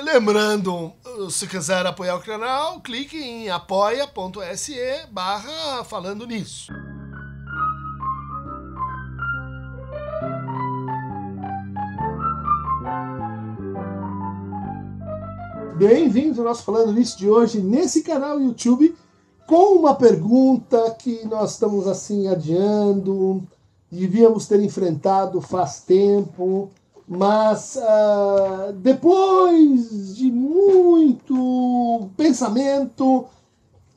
lembrando, se quiser apoiar o canal, clique em apoia.se/falando nisso. Bem-vindos ao nosso Falando Nisso de hoje, nesse canal YouTube, com uma pergunta que nós estamos assim adiando, devíamos ter enfrentado faz tempo, mas depois de muito pensamento,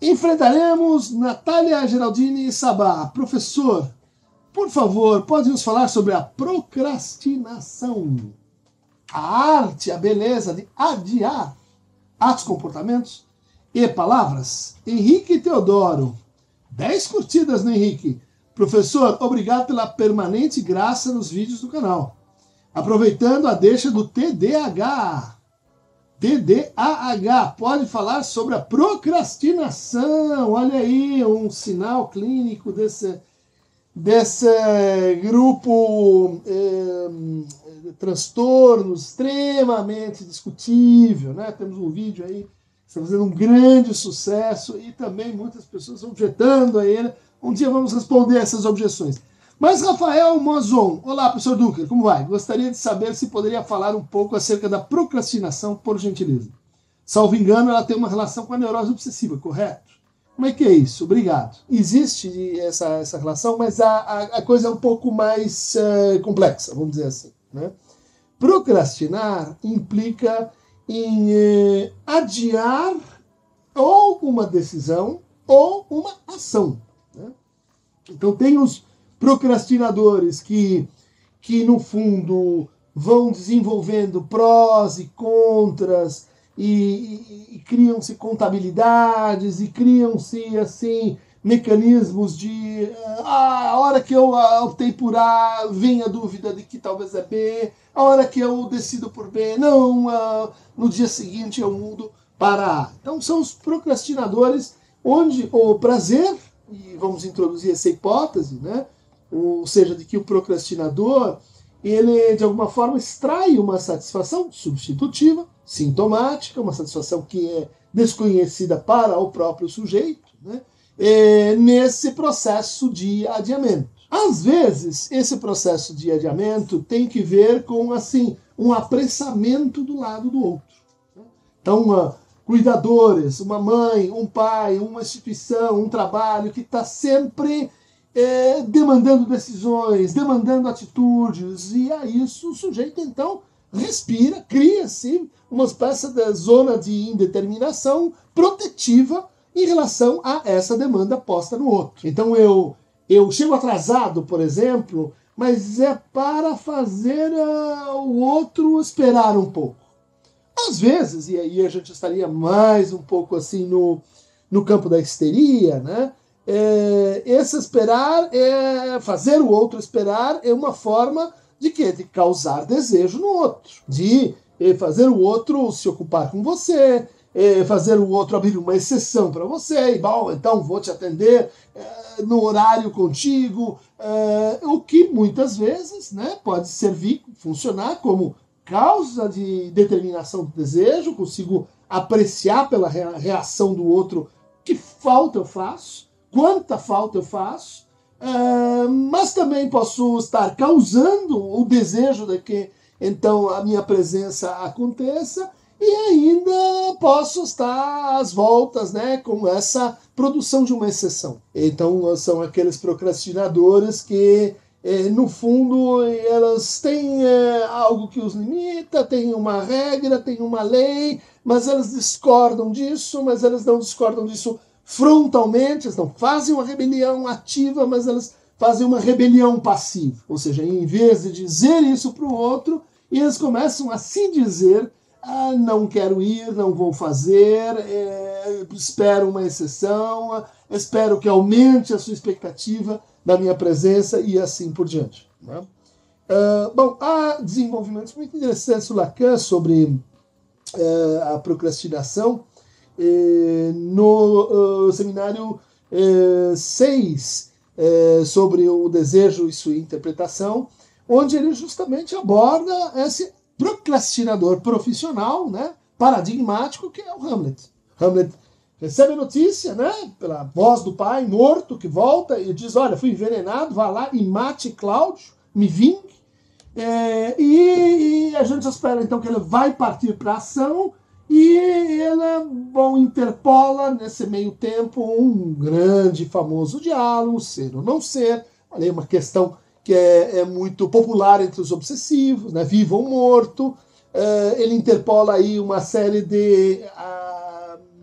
enfrentaremos Natália Geraldini Sabá. Professor, por favor, pode nos falar sobre a procrastinação, a arte, a beleza de adiar atos, comportamentos e palavras. Henrique Teodoro, 10 curtidas no Henrique. Professor, obrigado pela permanente graça nos vídeos do canal. Aproveitando a deixa do TDAH. TDAH, pode falar sobre a procrastinação. Olha aí, um sinal clínico desse grupo de transtornos extremamente discutível, né? Temos um vídeo aí que está fazendo um grande sucesso e também muitas pessoas objetando a ele. Um dia vamos responder essas objeções. Mas Rafael Mozon, olá, professor Dunker, como vai? Gostaria de saber se poderia falar um pouco acerca da procrastinação, por gentileza. Salvo engano, ela tem uma relação com a neurose obsessiva, correto? Como é que é isso? Obrigado. Existe essa relação, mas a coisa é um pouco mais complexa, vamos dizer assim, né? Procrastinar implica em adiar ou uma decisão ou uma ação, né? Então tem os procrastinadores que no fundo vão desenvolvendo prós e contras e criam-se contabilidades e criam-se assim mecanismos de a hora que eu optei por A, vem a dúvida de que talvez é B, a hora que eu decido por B, não, no dia seguinte eu mudo para A. Então são os procrastinadores onde o prazer, e vamos introduzir essa hipótese, né? Ou seja, de que o procrastinador, ele de alguma forma extrai uma satisfação substitutiva, sintomática, uma satisfação que é desconhecida para o próprio sujeito, né? Nesse processo de adiamento. Às vezes, esse processo de adiamento tem que ver com assim um apressamento do lado do outro, né? Então, cuidadores, uma mãe, um pai, uma instituição, um trabalho que está sempre demandando decisões, demandando atitudes, e a isso o sujeito então respira, cria-se uma espécie de zona de indeterminação protetiva em relação a essa demanda posta no outro. Então eu chego atrasado, por exemplo, mas é para fazer o outro esperar um pouco. Às vezes, e aí a gente estaria mais um pouco assim no campo da histeria, né? Esse esperar, fazer o outro esperar, é uma forma de quê? De causar desejo no outro, de fazer o outro se ocupar com você, fazer o outro abrir uma exceção para você, e bom, então vou te atender no horário contigo, o que muitas vezes, né, pode servir, funcionar como causa de determinação do desejo, consigo apreciar pela reação do outro que falta eu faço, quanta falta eu faço, mas também posso estar causando o desejo de que então a minha presença aconteça e ainda posso estar às voltas, né, com essa produção de uma exceção. Então são aqueles procrastinadores que no fundo elas têm algo que os limita, tem uma regra, tem uma lei, mas elas discordam disso, mas elas não discordam disso frontalmente, elas não fazem uma rebelião ativa, mas elas fazem uma rebelião passiva. Ou seja, em vez de dizer isso para o outro, eles começam a se dizer, não quero ir, não vou fazer, espero uma exceção, espero que aumente a sua expectativa da minha presença e assim por diante, né? Bom, há desenvolvimentos muito interessantes do Lacan sobre a procrastinação no seminário 6 sobre o desejo e sua interpretação, onde ele justamente aborda esse procrastinador profissional, né? paradigmático que é o Hamlet. Hamlet recebe a notícia, né, pela voz do pai morto que volta e diz, olha, fui envenenado, vá lá e mate Cláudio, me vingue. E a gente espera então que ele vai partir para a ação e ela, bom, interpola nesse meio tempo um grande e famoso diálogo, ser ou não ser, olha, uma questão que é muito popular entre os obsessivos, né, vivo ou morto. Ele interpola aí uma série de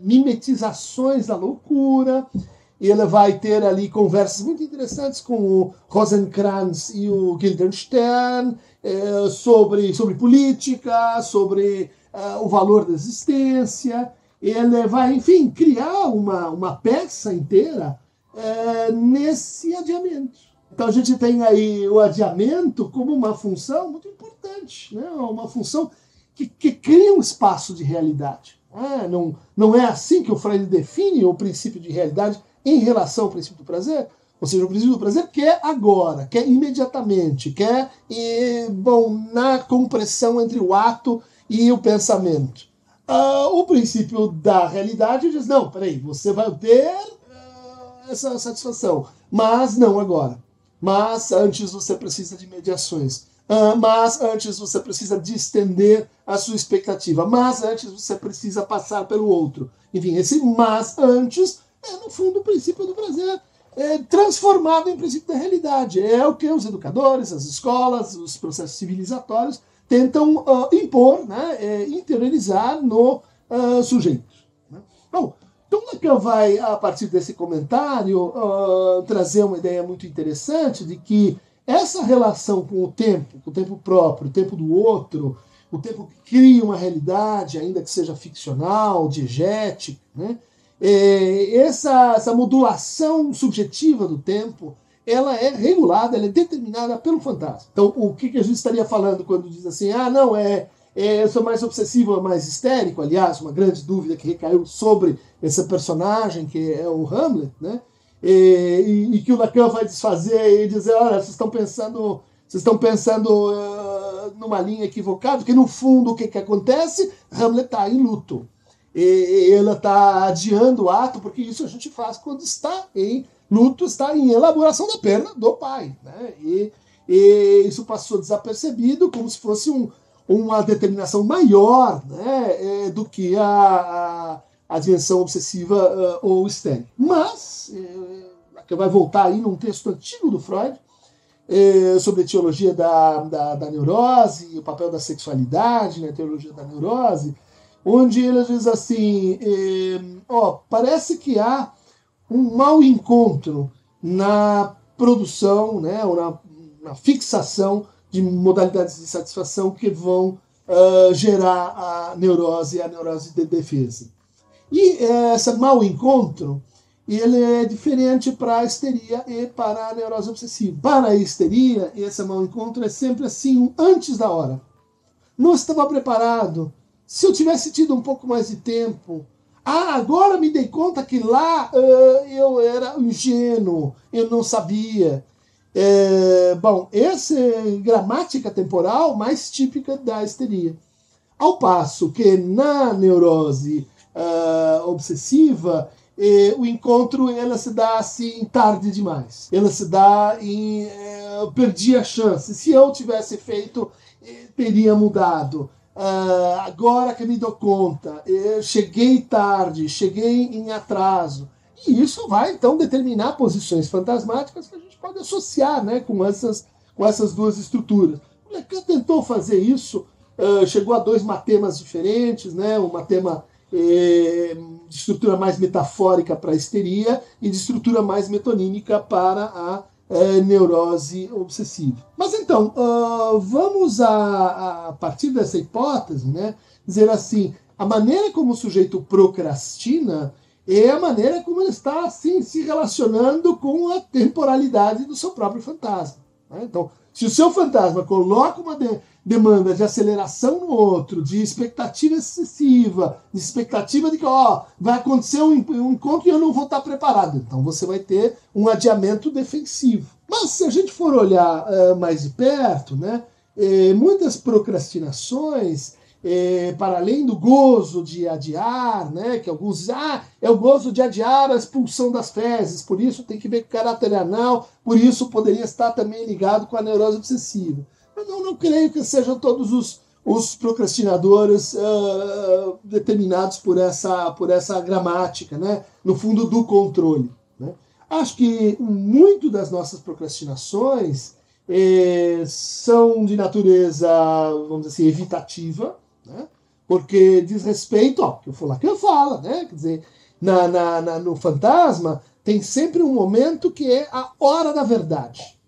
mimetizações da loucura, e ele vai ter ali conversas muito interessantes com o Rosencrantz e o Guildenstern sobre política, sobre o valor da existência. Ele vai, enfim, criar uma peça inteira nesse adiamento. Então a gente tem aí o adiamento como uma função muito importante, né? Uma função que cria um espaço de realidade. Não é assim que o Freud define o princípio de realidade em relação ao princípio do prazer. Ou seja, o princípio do prazer quer agora, quer imediatamente, quer na compressão entre o ato e o pensamento. O princípio da realidade diz, não, peraí, você vai ter essa satisfação, mas não agora. Mas antes você precisa de mediações. Mas antes você precisa distender a sua expectativa. Mas antes você precisa passar pelo outro. Enfim, esse mas antes é, no fundo, o princípio do prazer transformado em princípio da realidade. É o que os educadores, as escolas, os processos civilizatórios tentam impor, né, interiorizar no sujeito. Né? Bom, então Lacan vai, a partir desse comentário, trazer uma ideia muito interessante de que essa relação com o tempo próprio, o tempo do outro, o tempo que cria uma realidade, ainda que seja ficcional, diegética, né? Essa modulação subjetiva do tempo, ela é regulada, ela é determinada pelo fantasma. Então, o que a gente estaria falando quando diz assim, não, eu sou mais obsessivo ou mais histérico? Aliás, uma grande dúvida que recaiu sobre esse personagem, que é o Hamlet, né? E que o Lacan vai desfazer e dizer, olha, vocês estão pensando numa linha equivocada, porque no fundo o que acontece? Hamlet está em luto. E ela está adiando o ato, porque isso a gente faz quando está em luto, está em elaboração da perda do pai. Né? E isso passou desapercebido, como se fosse uma determinação maior, né, do que a dimensão obsessiva ou histérica. Mas, que vai voltar aí num texto antigo do Freud, sobre a etiologia da neurose e o papel da sexualidade na teologia da neurose, onde ele diz assim, parece que há um mau encontro na produção, né, ou na fixação de modalidades de satisfação que vão gerar a neurose de defesa. E esse mau encontro, ele é diferente para a histeria e para a neurose obsessiva. Para a histeria, esse mau encontro é sempre assim, antes da hora. Não estava preparado. Se eu tivesse tido um pouco mais de tempo, agora me dei conta que lá eu era ingênuo, eu não sabia. Essa é a gramática temporal mais típica da histeria. Ao passo que na neurose obsessiva, o encontro ela se dá assim tarde demais. Ela se dá em perdi a chance. Se eu tivesse feito, teria mudado. Agora que me dou conta, cheguei tarde, cheguei em atraso. E isso vai, então, determinar posições fantasmáticas que a gente pode associar, né, com essas duas estruturas. O Lacan tentou fazer isso, chegou a dois matemas diferentes, né, um matema de estrutura mais metafórica para a histeria e de estrutura mais metonímica para a neurose obsessiva. Mas então, vamos a partir dessa hipótese, né, dizer assim, a maneira como o sujeito procrastina é a maneira como ele está assim, se relacionando com a temporalidade do seu próprio fantasma. Né? Então, se o seu fantasma coloca uma demanda de aceleração no outro, de expectativa excessiva, de expectativa de que vai acontecer um encontro e eu não vou estar preparado. Então você vai ter um adiamento defensivo. Mas se a gente for olhar mais de perto, né, muitas procrastinações para além do gozo de adiar, né, que alguns dizem, é o gozo de adiar a expulsão das fezes, por isso tem que ver com o caráter anal, por isso poderia estar também ligado com a neurose obsessiva. Eu não creio que sejam todos os procrastinadores determinados por essa gramática, né, no fundo do controle. Né. Acho que muito das nossas procrastinações são de natureza, vamos dizer assim, evitativa, né? Porque diz respeito ao que o Lacan fala, né? Quer dizer, no fantasma tem sempre um momento que é a hora da verdade.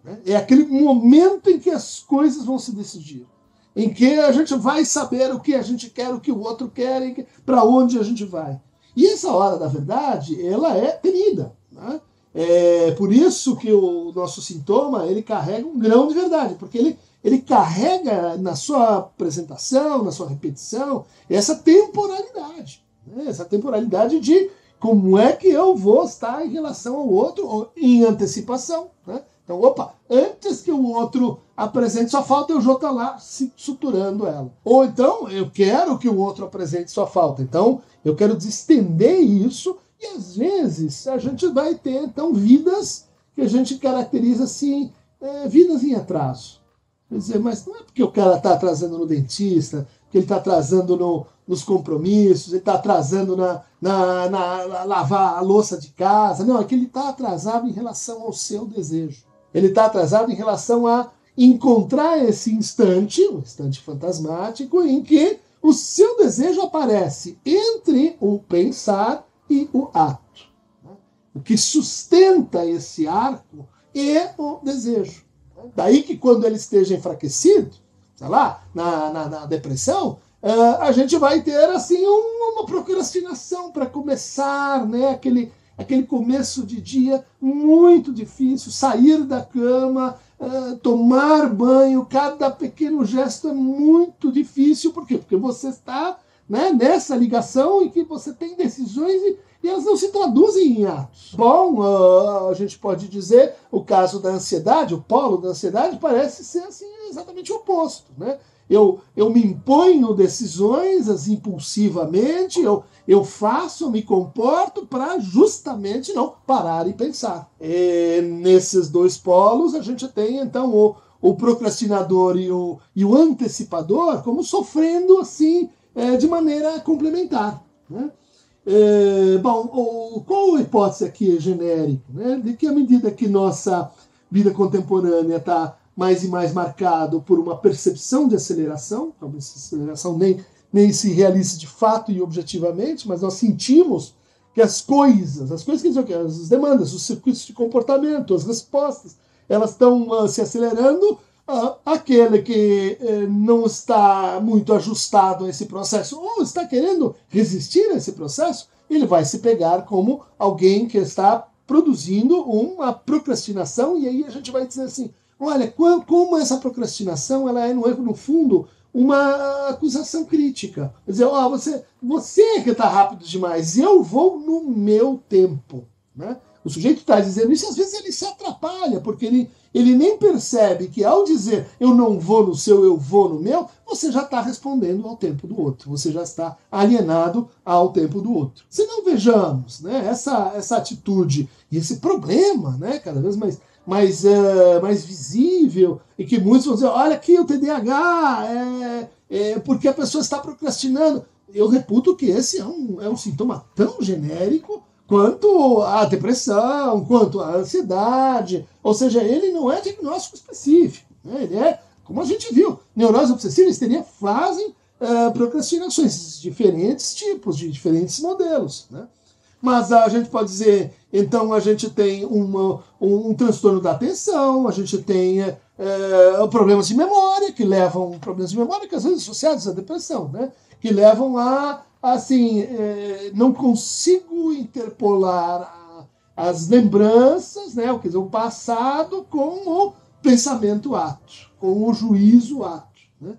Né? É aquele momento em que as coisas vão se decidir, em que a gente vai saber o que a gente quer, o que o outro quer, para onde a gente vai. E essa hora da verdade, ela é temida, né? É por isso que o nosso sintoma, ele carrega um grão de verdade, porque ele carrega na sua apresentação, na sua repetição, essa temporalidade. Né? Essa temporalidade de como é que eu vou estar em relação ao outro, ou em antecipação. Né? Então, antes que o outro apresente sua falta, eu já estou lá suturando ela. Ou então, eu quero que o outro apresente sua falta. Então, eu quero distender isso. E às vezes a gente vai ter, então, vidas que a gente caracteriza assim, vidas em atraso. Quer dizer, mas não é porque o cara está atrasando no dentista, que ele está atrasando nos compromissos, ele está atrasando na lavar a louça de casa. Não, é que ele está atrasado em relação ao seu desejo. Ele está atrasado em relação a encontrar esse instante, um instante fantasmático, em que o seu desejo aparece entre o pensar e o ato. O que sustenta esse arco é o desejo. Daí que quando ele esteja enfraquecido, sei lá, na depressão, a gente vai ter assim uma procrastinação para começar, né? Aquele começo de dia muito difícil, sair da cama, tomar banho, cada pequeno gesto é muito difícil. Por quê? Porque você está, né, nessa ligação em que você tem decisões e elas não se traduzem em atos. Bom, a gente pode dizer, o caso da ansiedade, o polo da ansiedade parece ser assim, exatamente o oposto. Né? Eu me imponho decisões impulsivamente, eu faço, eu me comporto para justamente não parar e pensar. E nesses dois polos a gente tem então o procrastinador e o antecipador como sofrendo assim de maneira complementar. Né? Qual a hipótese aqui genérica? Né? De que à medida que nossa vida contemporânea está mais e mais marcado por uma percepção de aceleração, talvez essa aceleração nem se realize de fato e objetivamente, mas nós sentimos que as coisas quer dizer o quê? As demandas, os circuitos de comportamento, as respostas, elas estão se acelerando. Aquele que não está muito ajustado a esse processo ou está querendo resistir a esse processo, ele vai se pegar como alguém que está produzindo uma procrastinação, e aí a gente vai dizer assim, olha, como essa procrastinação ela é, no fundo, uma acusação crítica. Quer dizer, você que está rápido demais, eu vou no meu tempo. Né? O sujeito está dizendo isso e às vezes ele se atrapalha, porque ele nem percebe que ao dizer eu não vou no seu, eu vou no meu, você já está respondendo ao tempo do outro, você já está alienado ao tempo do outro. Se não vejamos, né, essa atitude e esse problema, né, cada vez mais visível, e que muitos vão dizer, olha aqui o TDAH, porque a pessoa está procrastinando. Eu reputo que esse é um sintoma tão genérico quanto a depressão, quanto a ansiedade. Ou seja, ele não é diagnóstico específico. Né? Ele é, como a gente viu, neurose obsessiva e histeria fazem procrastinações, diferentes tipos, de diferentes modelos. Né? Mas a gente pode dizer, então a gente tem um transtorno da atenção, a gente tem problemas de memória, que levam, problemas de memória que às vezes associados à depressão, né? Que levam assim, não consigo interpolar as lembranças, né, quer dizer, o passado com o pensamento ato, com o juízo ato. Né?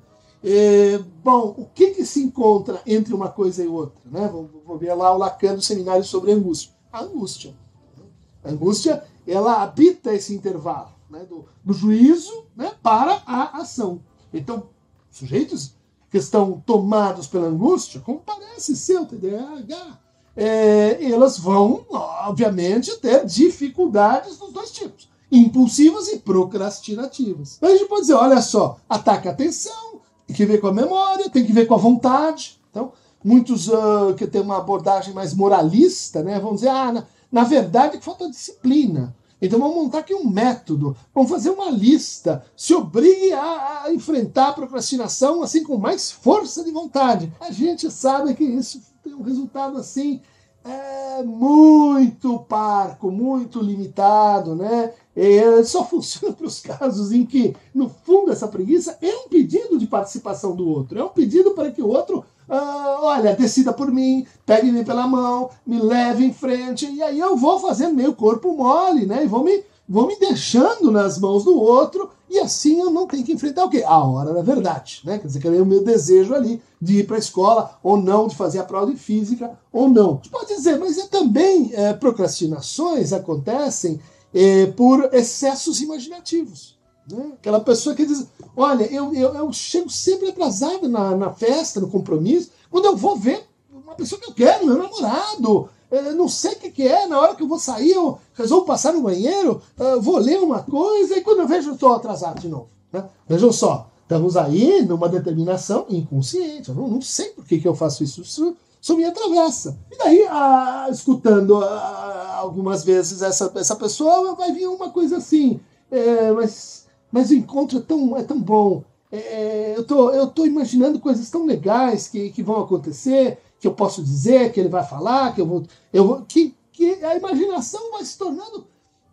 O que se encontra entre uma coisa e outra? Né? Vou ver lá o Lacan no seminário sobre angústia. A angústia. A angústia, ela habita esse intervalo, né, do juízo, né, para a ação. Então, sujeitos que estão tomados pela angústia, como parece ser o TDAH, elas vão, obviamente, ter dificuldades dos dois tipos, impulsivas e procrastinativas. Mas a gente pode dizer, olha só, ataca a atenção, tem que ver com a memória, tem que ver com a vontade. Então, muitos que têm uma abordagem mais moralista, né, vão dizer, na verdade, que falta disciplina. Então vamos montar aqui um método, vamos fazer uma lista, se obrigue a enfrentar a procrastinação assim com mais força de vontade. A gente sabe que isso tem um resultado assim muito parco, muito limitado, né? Só funciona para os casos em que, no fundo, essa preguiça é um pedido de participação do outro, é um pedido para que o outro olha, decida por mim, pegue-me pela mão, me leve em frente, e aí eu vou fazendo meio corpo mole, né? E vou me deixando nas mãos do outro, e assim eu não tenho que enfrentar o quê? A hora da verdade, né? Quer dizer, que é o meu desejo ali de ir para a escola, ou não, de fazer a prova de física, ou não. A gente pode dizer, mas também procrastinações acontecem por excessos imaginativos. Né? Aquela pessoa que diz, olha, eu chego sempre atrasado na festa, no compromisso, quando eu vou ver uma pessoa que eu quero, meu namorado, não sei o que é, na hora que eu vou sair, eu resolvo passar no banheiro, vou ler uma coisa, e quando eu vejo, eu estou atrasado de novo. Né? Vejam só, estamos aí numa determinação inconsciente, eu não sei por que eu faço isso me atravessa. E daí, escutando algumas vezes essa pessoa, vai vir uma coisa assim, mas o encontro é tão bom. Eu tô imaginando coisas tão legais que vão acontecer, que eu posso dizer, que ele vai falar, que a imaginação vai se tornando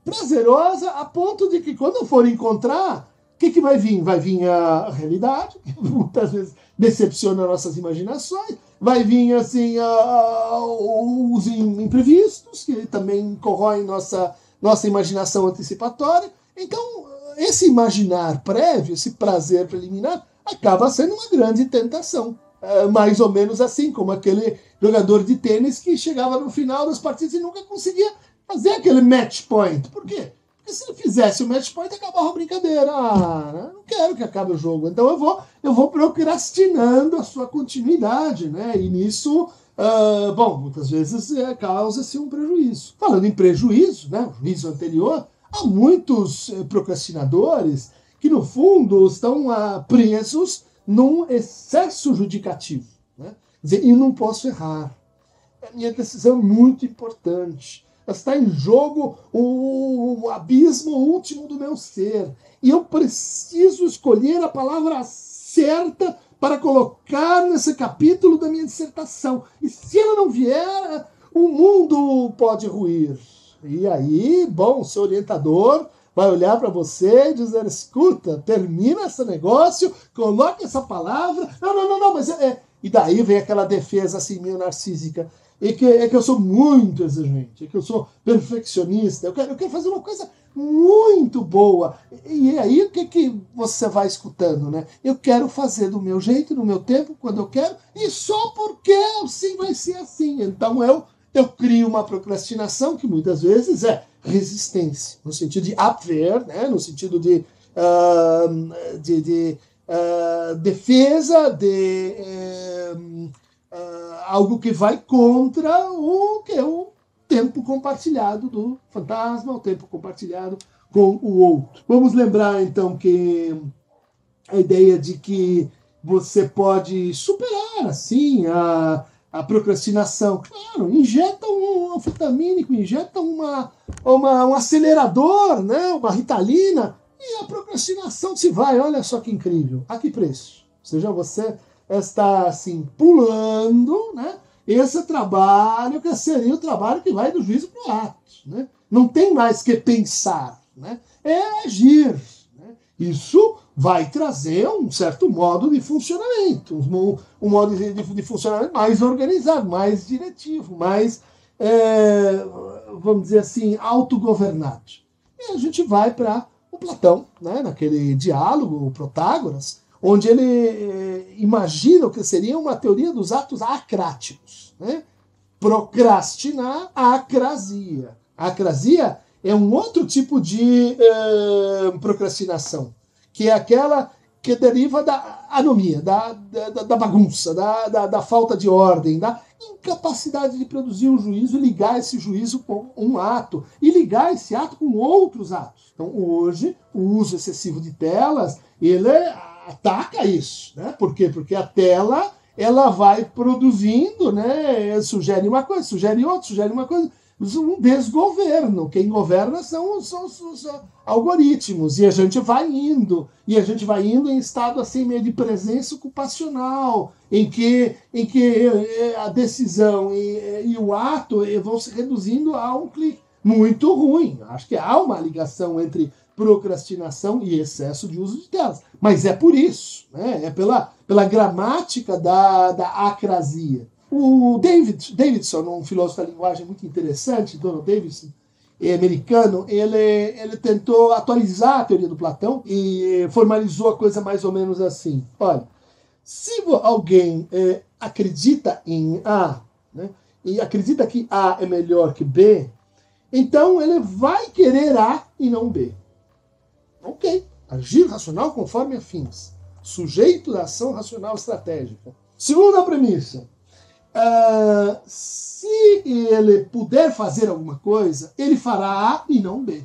prazerosa a ponto de que quando eu for encontrar, o que vai vir? Vai vir a realidade, que muitas vezes decepciona nossas imaginações, vai vir assim os imprevistos, que também corroem nossa imaginação antecipatória. Então, esse imaginar prévio, esse prazer preliminar, acaba sendo uma grande tentação. Mais ou menos assim, como aquele jogador de tênis que chegava no final das partidas e nunca conseguia fazer aquele match point. Por quê? Porque se ele fizesse o match point, acabava a brincadeira. Não quero que acabe o jogo. Então eu vou procrastinando a sua continuidade, né? E nisso, muitas vezes causa-se um prejuízo. Falando em prejuízo, né? O juízo anterior, há muitos procrastinadores que, no fundo, estão presos num excesso judicativo. Né? Quer dizer, eu não posso errar. A minha decisão é muito importante. Está em jogo o abismo último do meu ser. E eu preciso escolher a palavra certa para colocar nesse capítulo da minha dissertação. E se ela não vier, o mundo pode ruir. E aí, o seu orientador vai olhar para você e dizer, escuta, termina esse negócio, coloca essa palavra. Não, mas E daí vem aquela defesa assim, meio narcísica. É que eu sou muito exigente, é que eu sou perfeccionista, eu quero fazer uma coisa muito boa. E aí o que você vai escutando, né? Eu quero fazer do meu jeito, no meu tempo, quando eu quero, e só porque assim vai ser assim. Então eu crio uma procrastinação que muitas vezes é resistência, no sentido de Abwehr, né? No sentido de defesa, algo que vai contra o tempo compartilhado do fantasma, o tempo compartilhado com o outro. Vamos lembrar, então, que a ideia de que você pode superar, assim, a procrastinação. Claro, injeta um anfetamínico, injeta um acelerador, né, uma Ritalina, e a procrastinação se vai. Olha só que incrível. A que preço? Ou seja, você está assim, pulando, né, esse trabalho que seria o trabalho que vai do juízo para o ato. Né? Não tem mais que pensar, né? É agir. Né? Isso vai trazer um certo modo de funcionamento, um modo de funcionamento mais organizado, mais diretivo, mais, vamos dizer assim, autogovernado. E a gente vai para o Platão, né, naquele diálogo, o Protágoras, onde ele imagina o que seria uma teoria dos atos acráticos. Né? Procrastinar, acrasia. A acrasia é um outro tipo de procrastinação, que é aquela que deriva da anomia, da bagunça, da falta de ordem, da incapacidade de produzir um juízo e ligar esse juízo com um ato, e ligar esse ato com outros atos. Então, hoje, o uso excessivo de telas, ele ataca isso, né? Por quê? Porque a tela, ela vai produzindo, né? Sugere uma coisa, sugere outra, sugere uma coisa, um desgoverno. Quem governa são os algoritmos, e a gente vai indo em estado assim meio de presença ocupacional, em que a decisão e o ato vão se reduzindo a um clique. Muito ruim. Acho que há uma ligação entre procrastinação e excesso de uso de telas. Mas é por isso, né? É pela gramática da acrasia. O Davidson, um filósofo da linguagem muito interessante, Donald Davidson, americano, ele tentou atualizar a teoria do Platão e formalizou a coisa mais ou menos assim. Olha, se alguém acredita em A, né, e acredita que A é melhor que B, então ele vai querer A e não B. Ok. Agir racional conforme afins. Sujeito da ação racional estratégica. Segunda premissa. Se ele puder fazer alguma coisa, ele fará A e não B.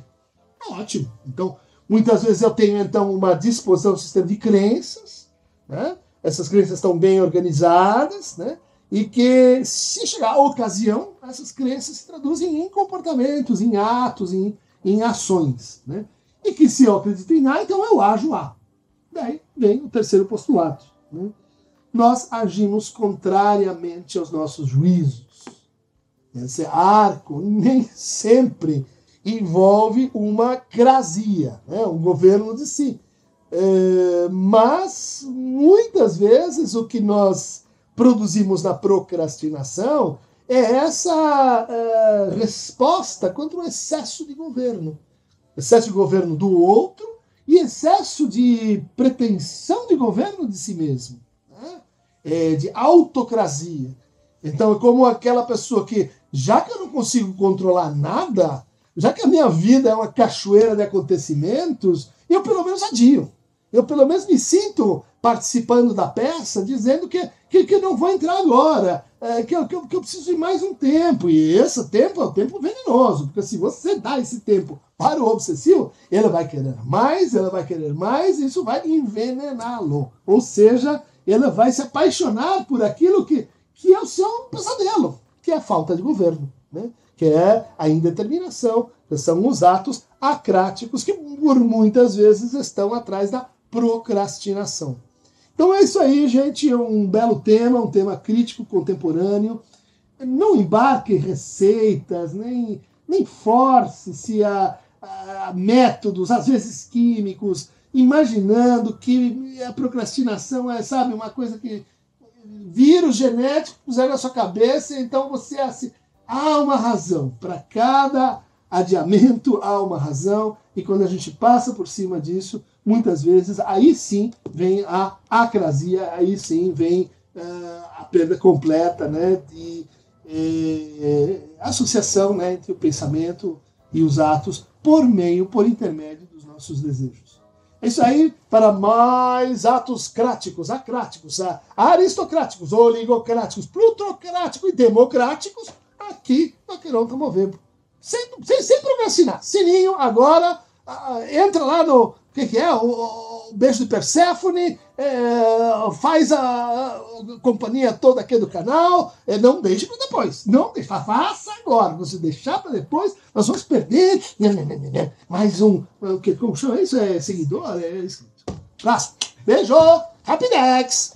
Ótimo. Então, muitas vezes eu tenho então uma disposição, um sistema de crenças, né? Essas crenças estão bem organizadas, né? E que, se chegar a ocasião, essas crenças se traduzem em comportamentos, em atos, em ações, né? E que, se eu acredito em A, então eu ajo A. Daí vem o terceiro postulado, né? Nós agimos contrariamente aos nossos juízos. Esse arco nem sempre envolve uma crasia, né? Um governo de si. Mas, muitas vezes, o que nós produzimos na procrastinação é essa resposta contra o excesso de governo. Excesso de governo do outro e excesso de pretensão de governo de si mesmo. De autocrasia. Então é como aquela pessoa que, já que eu não consigo controlar nada, já que a minha vida é uma cachoeira de acontecimentos, eu pelo menos adio. Eu pelo menos me sinto participando da peça, dizendo que eu não vou entrar agora, que eu preciso de mais um tempo. E esse tempo é um tempo venenoso, porque se você dá esse tempo para o obsessivo, ele vai querer mais, e isso vai envenená-lo. Ou seja, ele vai se apaixonar por aquilo que é o seu pesadelo, que é a falta de governo, né? Que é a indeterminação, que são os atos acráticos que, por muitas vezes, estão atrás da procrastinação. Então é isso aí, gente, um belo tema, um tema crítico, contemporâneo. Não embarque em receitas, nem force-se a métodos, às vezes químicos, imaginando que a procrastinação é, sabe, uma coisa que vírus genético puseram na sua cabeça, então você há uma razão. Para cada adiamento há uma razão, e quando a gente passa por cima disso, muitas vezes, aí sim vem a acrasia, aí sim vem a perda completa, né, de associação, né, entre o pensamento e os atos por intermédio dos nossos desejos. É isso aí, para mais atos cráticos, acráticos, aristocráticos, oligocráticos, plutocráticos e democráticos, aqui no Queiroz Mover. Sem procrastinar. Sininho, agora, entra lá no, o beijo de Perséfone, faz a companhia toda aqui do canal, não deixe para depois. Não deixe, faça agora. Se deixar para depois, nós vamos perder mais um, como chama isso? É seguidor? É inscrito. Beijo! Rapidex!